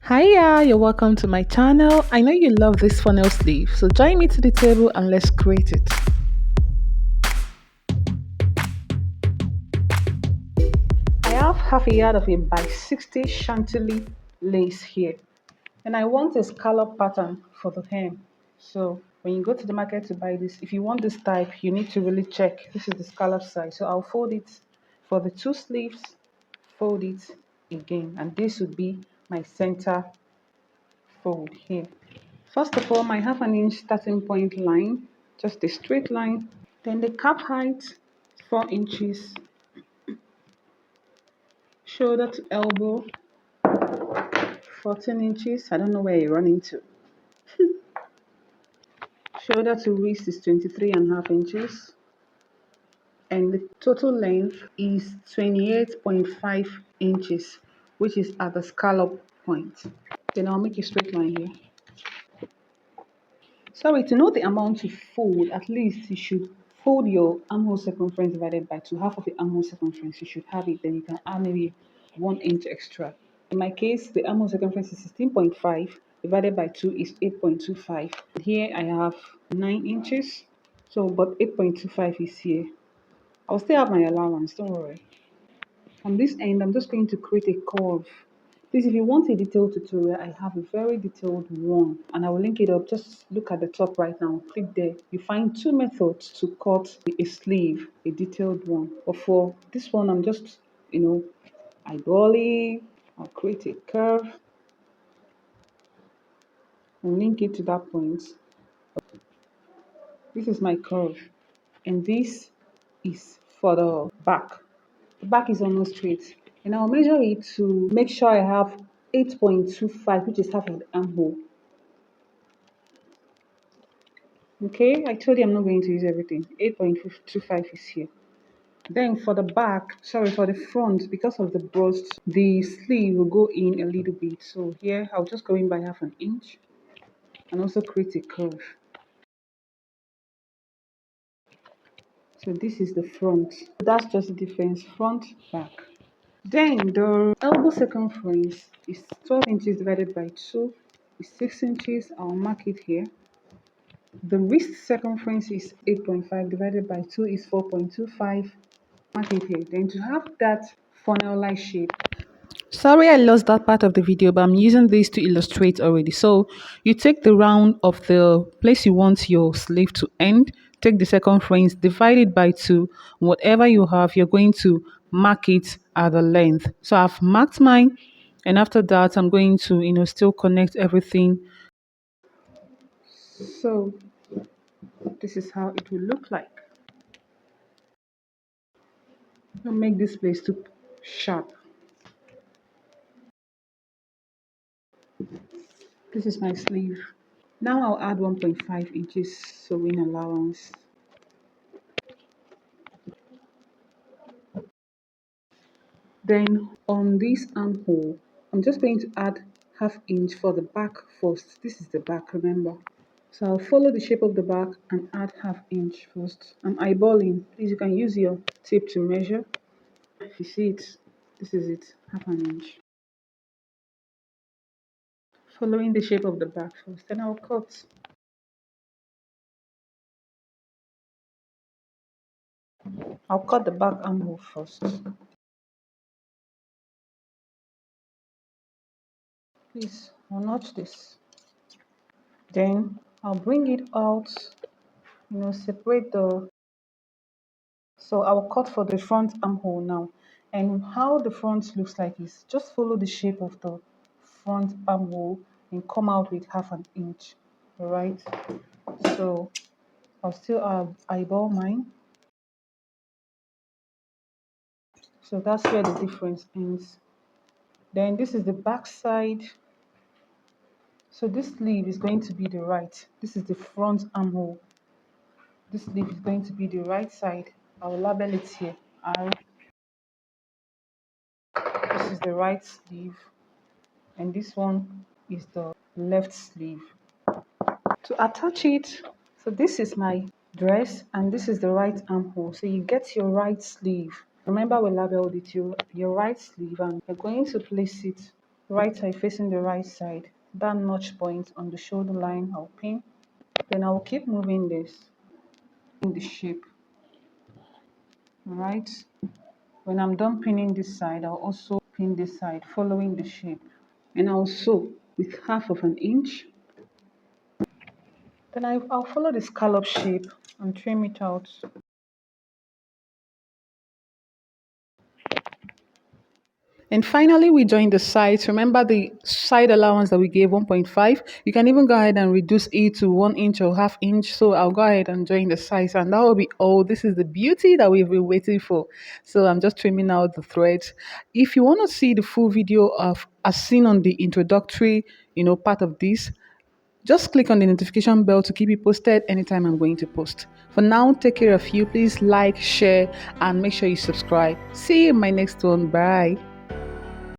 Hiya, you're welcome to my channel. I know you love this funnel sleeve, so join me to the table and let's create it. I have half a yard of a by 60 chantilly lace here, and I want a scallop pattern for the hem. So when you go to the market to buy this, if you want this type, you need to really check. This is the scallop size, so I'll fold it for the two sleeves, fold it again, and this would be my center fold here. First of all, my half an inch starting point line, just a straight line. Then the cap height, 4 inches, shoulder to elbow, 14 inches. I don't know where you're running to. Shoulder to waist is 23.5 inches. And the total length is 28.5 inches, which is at the scallop point. Then I'll make a straight line here. Sorry, to know the amount to fold, at least you should fold your armhole circumference divided by 2. Half of the armhole circumference, you should have it. Then you can add maybe 1 inch extra. In my case, the armhole circumference is 16.5 divided by 2 is 8.25. Here I have 9 inches. So, but 8.25 is here. I'll still have my allowance, don't worry. From this end, I'm just going to create a curve. Please, if you want a detailed tutorial, I have a very detailed one and I will link it up. Just look at the top right now, click there. You find two methods to cut a sleeve, a detailed one. But for this one, I'm just, eyeballing. I'll create a curve and link it to that point. This is my curve and this is for the back. The back is almost straight. And I'll measure it to make sure I have 8.25, which is half of the armhole. Okay, I told you I'm not going to use everything. 8.25 is here. Then for the back, sorry, for the front, because of the bust, the sleeve will go in a little bit. So here, I'll just go in by half an inch and also create a curve. So this is the front. That's just the difference, front, back. Then the elbow circumference is 12 inches divided by 2 is 6 inches. I'll mark it here. The wrist circumference is 8.5 divided by 2 is 4.25. Mark it here. Then to have that funnel-like shape. Sorry I lost that part of the video, but I'm using this to illustrate already. So you take the round of the place you want your sleeve to end, take the circumference, divide it by 2. Whatever you have, you're going to mark it at the length. So I've marked mine, and after that, I'm going to, still connect everything. So this is how it will look like. Don't make this place too sharp. This is my sleeve. Now I'll add 1.5 inches sewing allowance. Then on this armhole, I'm just going to add half inch for the back first. This is the back, remember. So I'll follow the shape of the back and add half inch first. I'm eyeballing. Please, you can use your tape to measure. If you see it, this is it, half an inch. Following the shape of the back first, then I'll cut. I'll cut the back armhole first. Please, I'll notch this. Then I'll bring it out, separate the. So I'll cut for the front armhole now. And how the front looks like is just follow the shape of the front armhole and come out with half an inch. Alright. So I'll still eyeball mine. So that's where the difference ends. Then this is the back side. So this sleeve is going to be the right. This is the front armhole. This sleeve is going to be the right side. I will label it here. This is the right sleeve, and this one is the left sleeve. To attach it, so this is my dress, and this is the right armhole. So you get your right sleeve. Remember we labeled it your right sleeve, and you're going to place it right side facing the right side. That notch point on the shoulder line, I'll pin. Then I'll keep moving this in the shape, right? When I'm done pinning this side, I'll also pin this side, following the shape. And I'll sew with 1/2 inch. Then I'll follow the scallop shape and trim it out. And finally, we join the sides. Remember the side allowance that we gave 1.5. You can even go ahead and reduce it to 1 inch or 1/2 inch. So I'll go ahead and join the sides, and that will be all. This is the beauty that we've been waiting for. So I'm just trimming out the threads. If you want to see the full video of as seen on the introductory, part of this, just click on the notification bell to keep you posted anytime I'm going to post. For now, take care of you. Please like, share, and make sure you subscribe. See you in my next one. Bye.